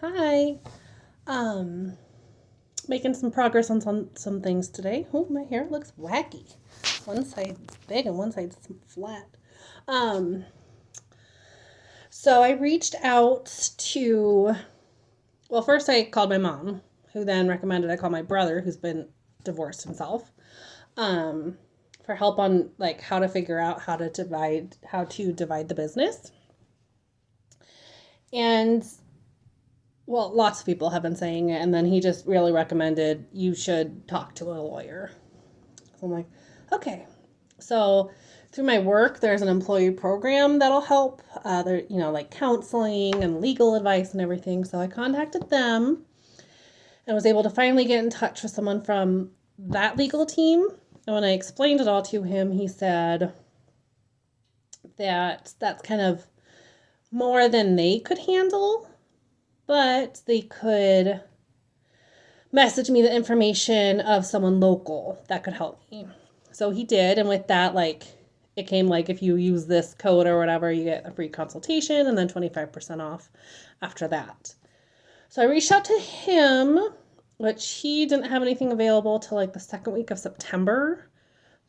Hi. Um, Making some progress on some things today. Oh, my hair looks wacky. One side's big and one side's flat. Um, so I reached out to, well, first I called my mom, who then recommended I call my brother, who's been divorced himself, um, for help on like how to figure out how to divide the business. And well, lots of people have been saying it, and then he just really recommended you should talk to a lawyer. So I'm like, okay. So through my work, there's an employee program that'll help. There, like counseling and legal advice and everything. So I contacted them and was able to finally get in touch with someone from that legal team. And when I explained it all to him, he said that that's kind of more than they could handle, but they could message me the information of someone local that could help me. So he did, and with that, like, it came like if you use this code or whatever, you get a free consultation and then 25% off after that. So I reached out to him, which he didn't have anything available till like the second week of September.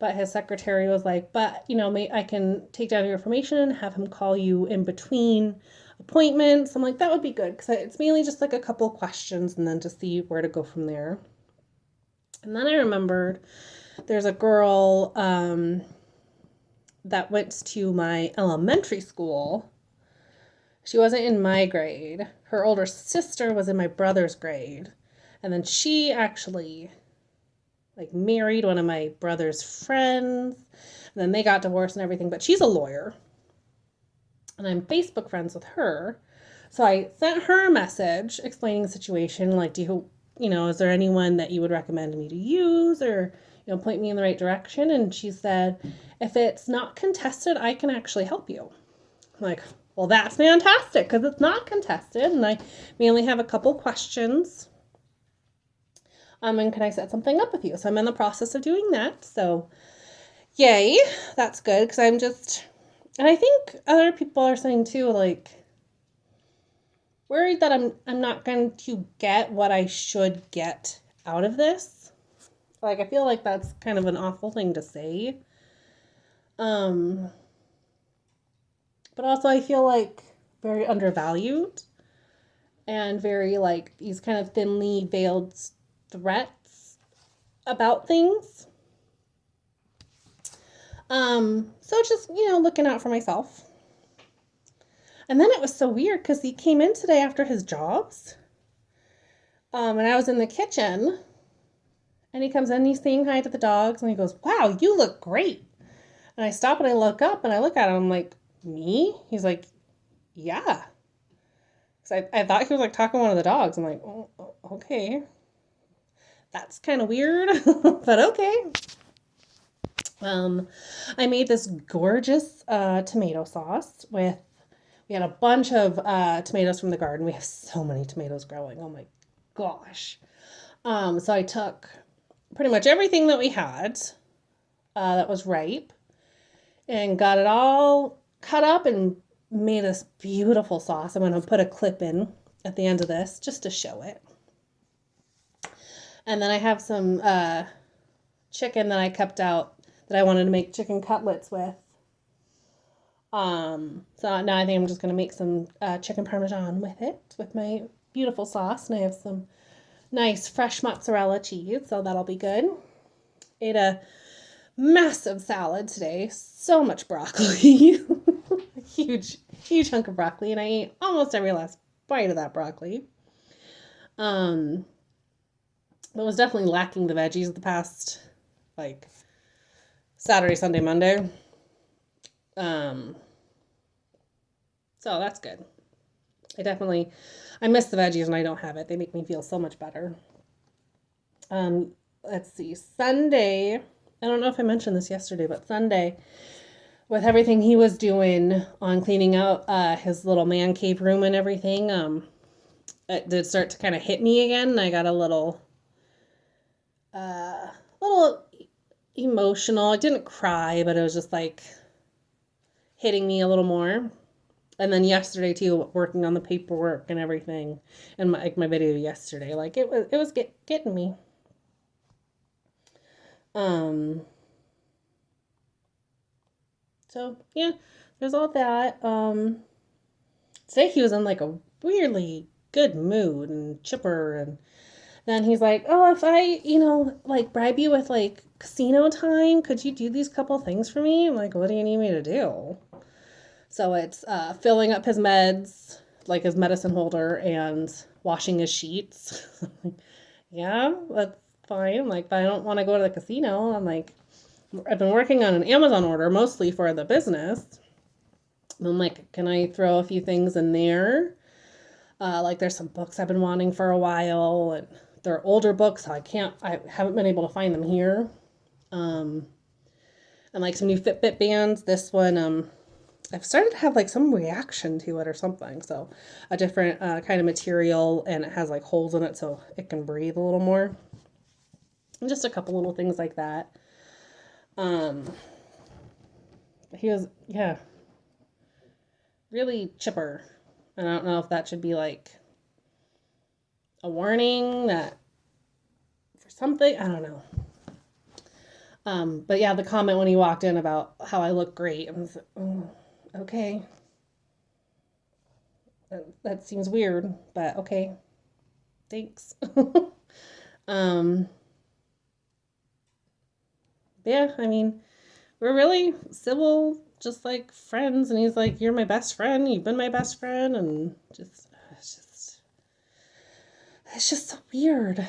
But his secretary was like, but I can take down your information and have him call you in between appointments. I'm like, that would be good because it's mainly just like a couple questions and then to see where to go from there. And then I remembered there's a girl that went to my elementary school. She wasn't in my grade. Her older sister was in my brother's grade. And then she actually like married one of my brother's friends. And then they got divorced and everything, but she's a lawyer. And I'm Facebook friends with her. So I sent her a message explaining the situation, like, is there anyone that you would recommend me to use or, point me in the right direction? And she said, if it's not contested, I can actually help you. I'm like, well, that's fantastic because it's not contested. And I mainly have a couple questions. And can I set something up with you? So I'm in the process of doing that. So yay, that's good because and I think other people are saying too, like, worried that I'm not going to get what I should get out of this. Like, I feel like that's kind of an awful thing to say. But also I feel like very undervalued and very like these kind of thinly veiled threats about things. So just, looking out for myself. And then it was so weird because he came in today after his jobs. And I was in the kitchen. And he comes in, he's saying hi to the dogs, and he goes, wow, you look great. And I stop and I look up and I look at him, I'm like, me? He's like, yeah. Because I thought he was like talking to one of the dogs. I'm like, oh, okay. That's kind of weird, but okay. I made this gorgeous tomato sauce we had a bunch of tomatoes from the garden. We have so many tomatoes growing. Oh my gosh. So I took pretty much everything that we had that was ripe and got it all cut up and made this beautiful sauce. I'm going to put a clip in at the end of this just to show it. And then I have some chicken that I kept out that I wanted to make chicken cutlets with. So now I think I'm just going to make some chicken parmesan with it, with my beautiful sauce. And I have some nice fresh mozzarella cheese, so that'll be good. Ate a massive salad today. So much broccoli. huge hunk of broccoli, and I ate almost every last bite of that broccoli. But was definitely lacking the veggies the past, like, Saturday, Sunday, Monday. So that's good. I miss the veggies and I don't have it. They make me feel so much better. Let's see. Sunday, I don't know if I mentioned this yesterday, but Sunday, with everything he was doing on cleaning out his little man cave room and everything, it did start to kind of hit me again. I got a little emotional. I didn't cry, but it was just like hitting me a little more. And then yesterday too, working on the paperwork and everything, and my video yesterday, like it was getting me. Um. So yeah, there's all that. Today he was in like a weirdly good mood and chipper, and then he's like, "Oh, if I, like bribe you with like casino time, could you do these couple things for me?" I'm like, "What do you need me to do?" So it's filling up his meds, like his medicine holder, and washing his sheets. Yeah, that's fine. I'm like, but I don't want to go to the casino. I'm like, I've been working on an Amazon order mostly for the business. I'm like, can I throw a few things in there? Like there's some books I've been wanting for a while, and they're older books, so I haven't been able to find them here. Um, and like some new Fitbit bands. This one, I've started to have like some reaction to it or something. So a different kind of material, and it has like holes in it so it can breathe a little more. And just a couple little things like that. Um, he was, yeah, really chipper. And I don't know if that should be like a warning that for something. I don't know. But yeah, the comment when he walked in about how I look great, I was like, oh, okay. That seems weird, but okay. Thanks. um, yeah, I mean, we're really civil, just like friends. And he's like, "You're my best friend. You've been my best friend," and it's just so weird.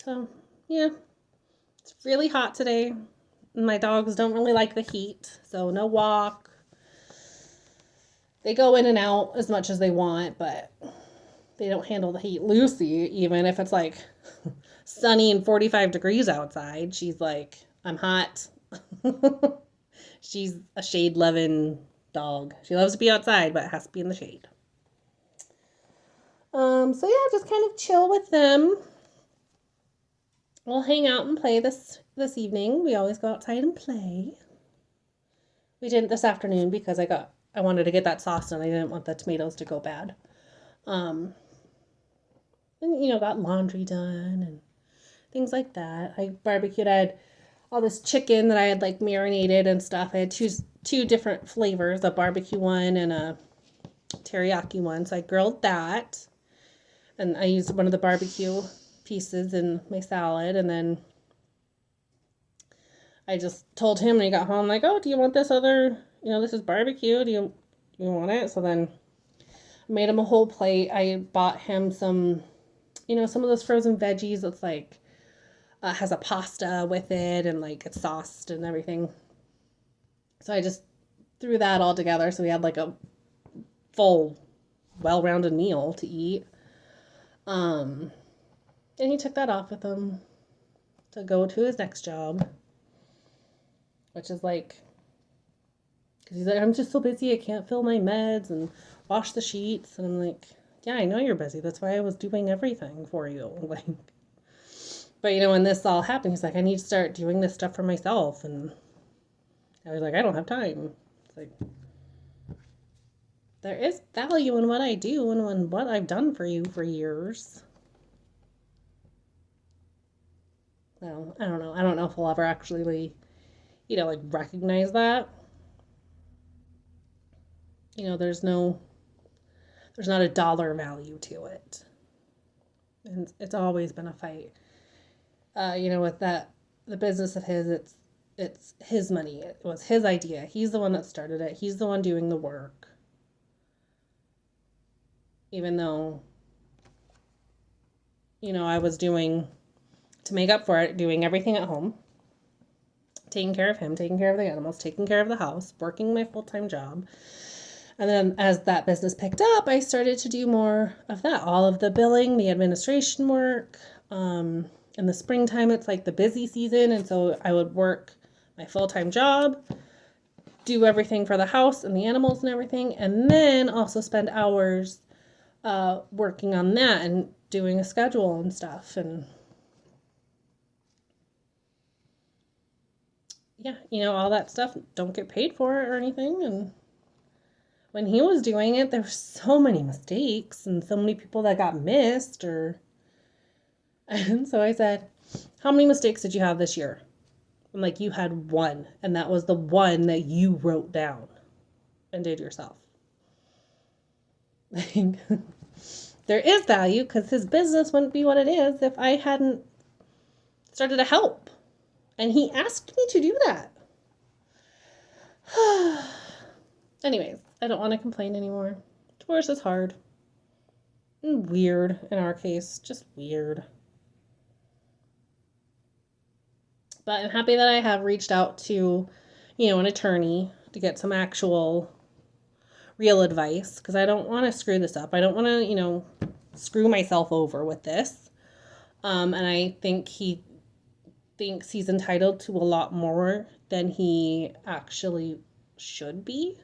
So yeah, it's really hot today. My dogs don't really like the heat, so no walk. They go in and out as much as they want, but they don't handle the heat. Lucy, even if it's like sunny and 45 degrees outside, she's like, "I'm hot." She's a shade loving dog. She loves to be outside, but it has to be in the shade. So yeah, just kind of chill with them. We'll hang out and play this evening. We always go outside and play. We didn't this afternoon because I wanted to get that sauce done. I didn't want the tomatoes to go bad. Um, and got laundry done and things like that. I barbecued. I had all this chicken that I had like marinated and stuff. I had two different flavors, a barbecue one and a teriyaki one. So I grilled that, and I used one of the barbecue pieces in my salad, and then I just told him when he got home, like, "Oh, do you want this other? This is barbecue. Do you want it?" So then I made him a whole plate. I bought him some, some of those frozen veggies. It's like has a pasta with it, and like it's sauced and everything. So I just threw that all together. So we had like a full, well-rounded meal to eat. Um, and he took that off with him to go to his next job, which is like, because he's like, "I'm just so busy, I can't fill my meds and wash the sheets." And I'm like, "Yeah, I know you're busy. That's why I was doing everything for you." Like, but when this all happened, he's like, "I need to start doing this stuff for myself." And I was like, "I don't have time." It's like, there is value in what I do and in what I've done for you for years. So I don't know. I don't know if we'll ever actually, like recognize that. There's not a dollar value to it. And it's always been a fight. With the business of his, it's his money. It was his idea. He's the one that started it. He's the one doing the work. Even though, I was doing, to make up for it, doing everything at home, taking care of him, taking care of the animals, taking care of the house, working my full-time job. And then as that business picked up, I started to do more of that, all of the billing, the administration work. In the springtime, it's like the busy season. And so I would work my full-time job, do everything for the house and the animals and everything, and then also spend hours working on that and doing a schedule and stuff. And yeah, all that stuff don't get paid for it or anything. And when he was doing it, there were so many mistakes and so many people that got missed. And so I said, how many mistakes did you have this year? I'm like, you had one, and that was the one that you wrote down and did yourself. There is value, because his business wouldn't be what it is if I hadn't started to help. And he asked me to do that. Anyways, I don't want to complain anymore. Divorce is hard. And weird in our case. Just weird. But I'm happy that I have reached out to, an attorney to get some actual real advice, because I don't want to screw this up. I don't want to, screw myself over with this. And I think he thinks he's entitled to a lot more than he actually should be.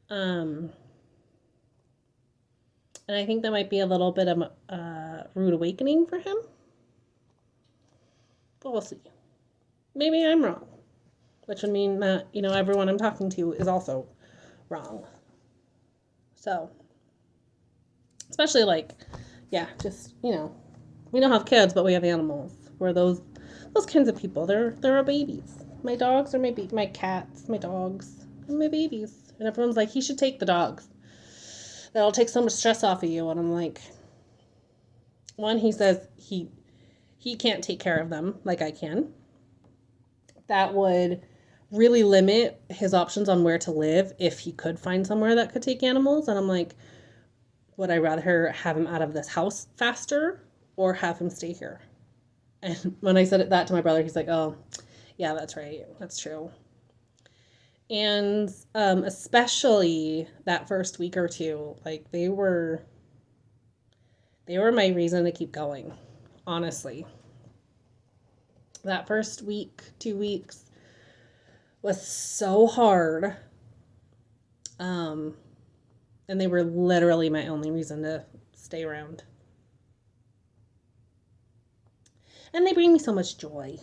And I think that might be a little bit of a rude awakening for him. But we'll see. Maybe I'm wrong, which would mean that, everyone I'm talking to is also wrong. So, especially just, we don't have kids, but we have animals. We're those kinds of people. They're our babies. My dogs are my cats, my dogs, and my babies. And everyone's like, he should take the dogs. That'll take so much stress off of you. And I'm like, one, he says he can't take care of them like I can. That would really limit his options on where to live if he could find somewhere that could take animals. And I'm like, would I rather have him out of this house faster or have him stay here? And when I said that to my brother, he's like, oh, yeah, that's right. That's true. And especially that first week or two, they were my reason to keep going, honestly. That first week, 2 weeks was so hard. And they were literally my only reason to stay around. And they bring me so much joy,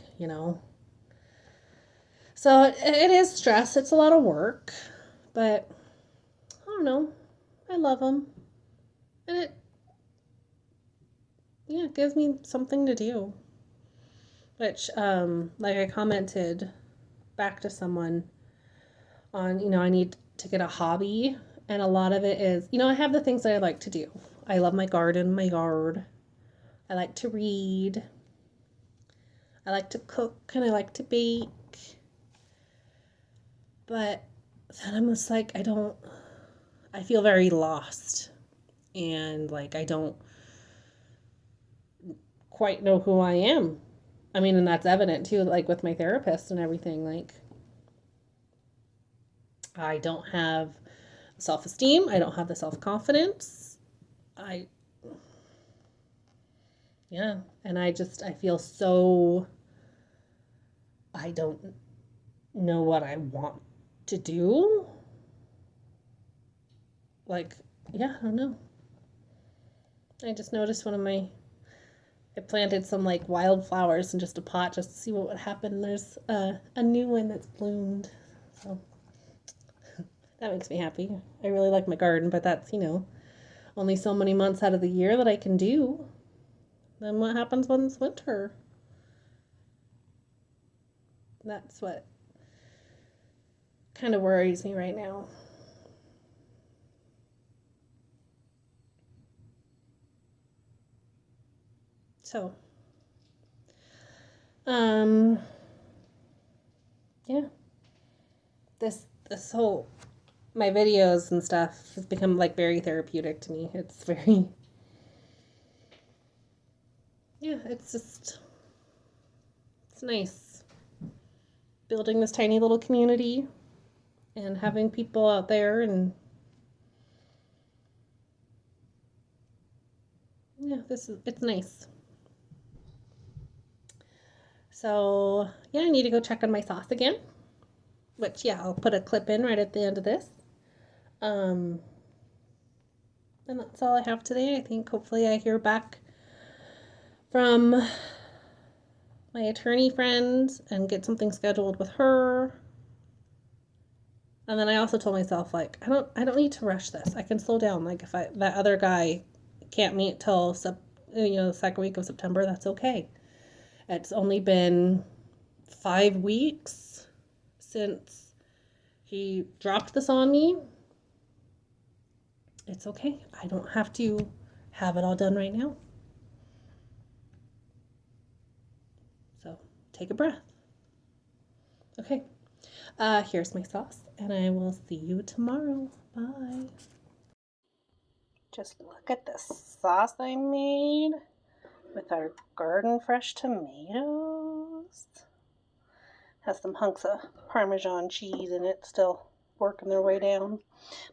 So it is stress. It's a lot of work. But I don't know. I love them. And it gives me something to do. Which, I commented back to someone on, I need to get a hobby. And a lot of it is, I have the things that I like to do. I love my garden, my yard. I like to read. I like to cook and I like to bake. But then I'm just like, I feel very lost. And I don't quite know who I am. I mean, and that's evident too, with my therapist and everything. I don't have self-esteem. I don't have the self-confidence. And I feel so, I don't know what I want to do. I don't know. I just noticed I planted some wildflowers in just a pot just to see what would happen. There's a new one that's bloomed. So that makes me happy. I really like my garden, but that's, only so many months out of the year that I can do. Then what happens when it's winter? That's what kind of worries me right now. So, yeah, this whole, my videos and stuff has become very therapeutic to me. It's very, it's nice building this tiny little community and having people out there, and it's nice. So, I need to go check on my sauce again, which, I'll put a clip in right at the end of this. And that's all I have today. I think hopefully I hear back from my attorney friend and get something scheduled with her. And then I also told myself, like, I don't need to rush this. I can slow down. Like, if that other guy can't meet till the second week of September, that's okay. It's only been 5 weeks since he dropped this on me. It's okay. I don't have to have it all done right now. So take a breath. Okay. Here's my sauce, and I will see you tomorrow. Bye. Just look at this sauce I made with our garden fresh tomatoes. Has some hunks of Parmesan cheese in it, still working their way down.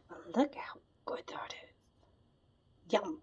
But look how good that is. Yum.